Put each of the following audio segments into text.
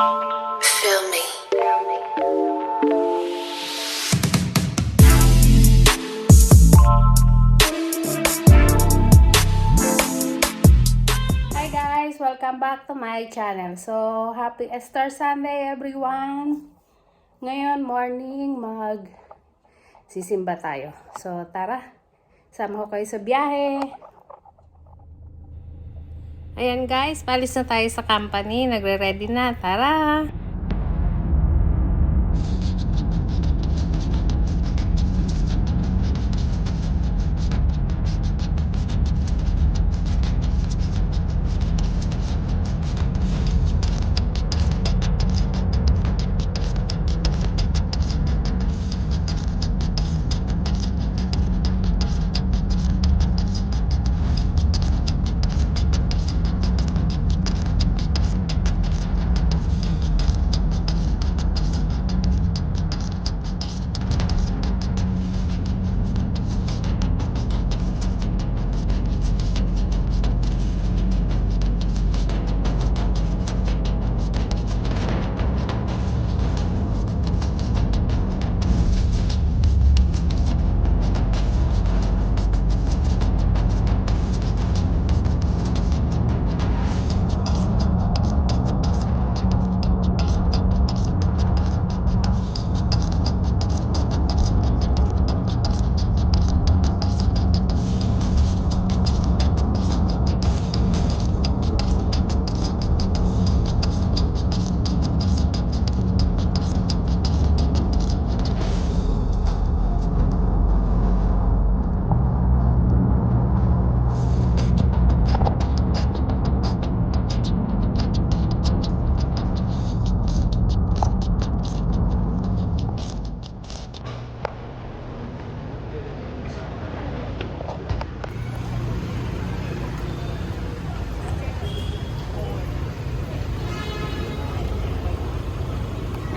Feel me. Hi guys! Welcome back to my channel. So, happy Easter Sunday everyone! Ngayon morning sisimba tayo. So, tara! Sama ko kayo sa biyahe! Ayan guys, palis na tayo sa company. Nagre-ready na. Tara!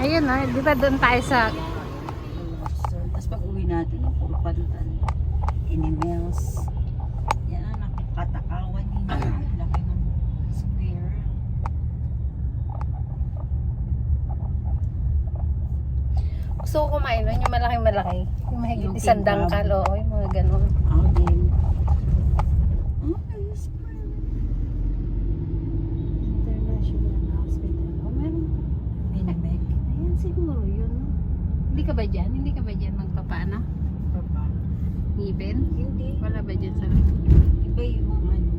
Ayun na, di ba doon tayo sa... Tapos pag uwi natin, puro pantan, inimels. Yan ang nakakatakawan nila. Laki ng square. Gusto ko kumain nun, yung malaki-malaki. Yung mahigit Yung isang king crab. dangkal, oo, yung mga ganun. Ako din. Oh, ayos pa. International Hospital. Oh, meron pa. Minameg. Ayan siguro yun. Hindi ka ba dyan? Hindi ka ba dyan magpapaano? Papa. Ngipin? Hindi. Wala ba dyan sa... Iba yung ano.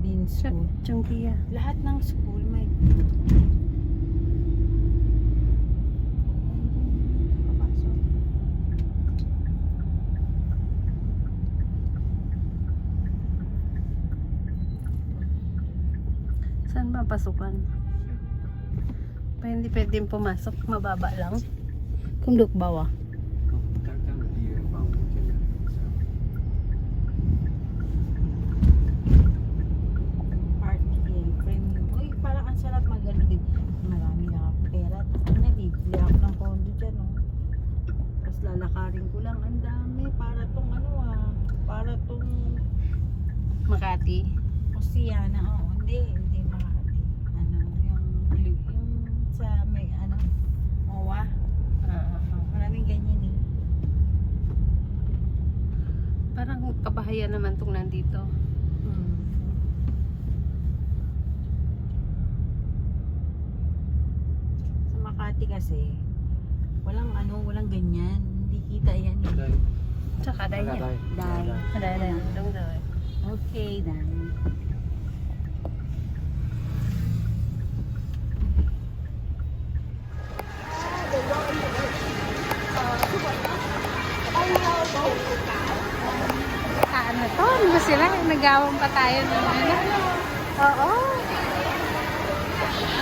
Bean Sa school. Chongkia. Lahat ng school may... Papasok. Saan ba pasukan? Pa hindi pwedeng pumasok, mababa lang. Kung bawa. Party game, premium. Uy, parang ang sarap mag-ano din. Marami na akong pera. Nabibili ako ng condo dyan, oh. Tapos lalakarin ko lang. Ang dami. Para tong ano, para tong Makati. Oceana. Oh, hindi Makati. Ano, yung sa may, ano, MOA. Maraming ganyan, eh. Parang kabahayan naman tong nandito. Hmm. Sa Makati kasi, walang ganyan. Hindi kita yan. Eh. Tsaka dahil yan. Dahil. Dahil. Okay, dahil. Ano to? Ano ba sila? Nagawang pa tayo ng ano? Oo.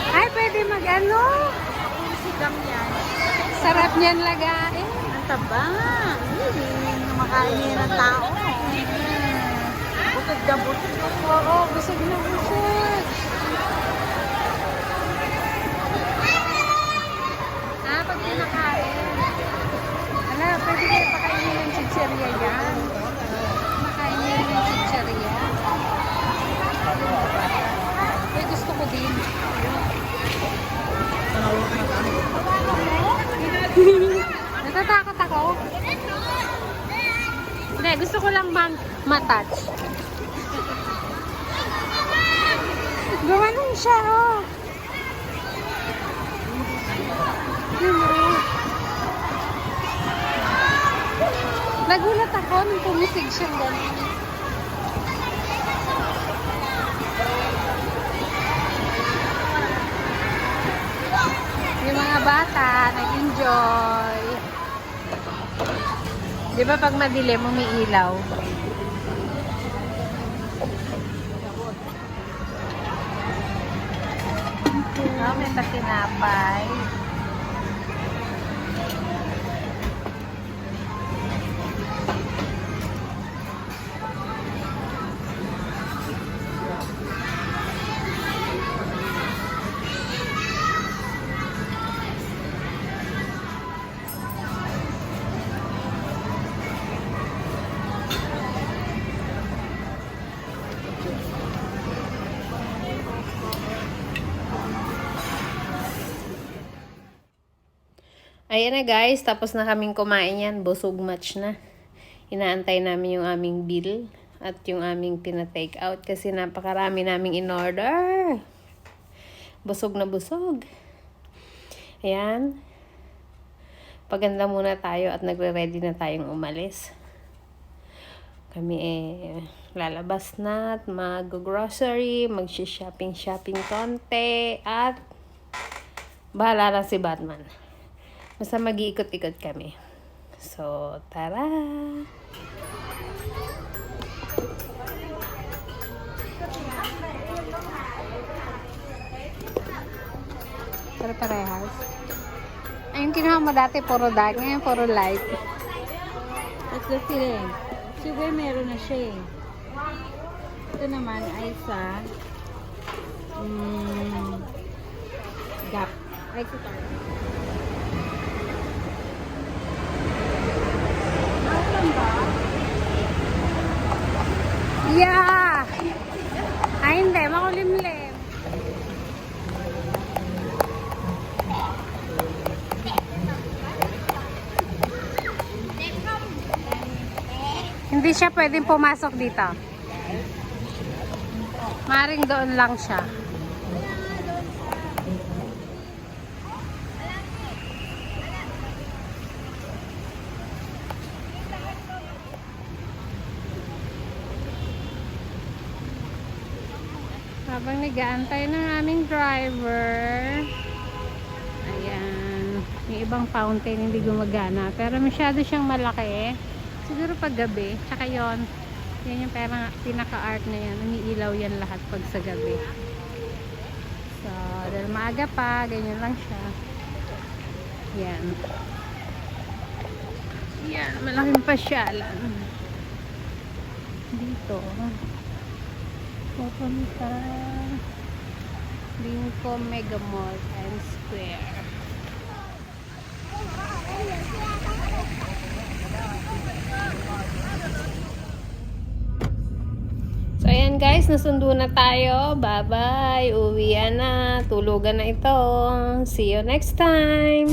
Ay, pwede mag-ano? Sigam yan. Sarap niyan lagain. Ang taba. Hindi makain niya ng tao. Butod na butod. Oo, busog na busog. Pag kinakain. Ala, pwede kayo pakainin ng chichirya yan. Makainin ng chichirya. Ay, gusto ko din. Hindi, gusto ko lang matouch. Gumanon siya, oh. Nagulat ako nung pumisig siyang gano'n. Yung mga bata, nag-enjoy. Di ba pag madilim, umiilaw? Oh, may takinapay. Ayan na guys, tapos na kaming kumain yan. Busog much na. Inaantay namin yung aming bill at yung aming tina-take out kasi napakarami naming in-order. Busog na busog. Ayan. Paganda muna tayo at nagre-ready na tayong umalis. Kami lalabas na at mag-grocery, mag-shopping konti at bahala lang si Batman. Basta mag-iikot-ikot kami. So, tara! Pero parehas. Ay, yung kinuha mo dati, puro dark. Ngayon, puro light. At kasi, sugar meron na siya eh. Ito naman ay sa Gap. Ay, ito tayo. Yeah! Ay, hindi. Makulimlim. Hindi siya pwedeng pumasok dito. Maring doon lang siya. Habang nag-aantay ng aming driver. Ayan. Yung ibang fountain hindi gumagana. Pero masyado siyang malaki. Siguro pag gabi. Tsaka yun. Yan yung pinaka-art na yan. Umiilaw yan lahat pag sa gabi. So, dahil maaga pa. Ganyan lang siya. Yan. Yan. Malaking pasyalan. Dito. Pupunta Lincoln Mega Mall and Square. So ayan guys, nasundo na tayo. Bye bye. Uwian na. Tulugan na ito. See you next time.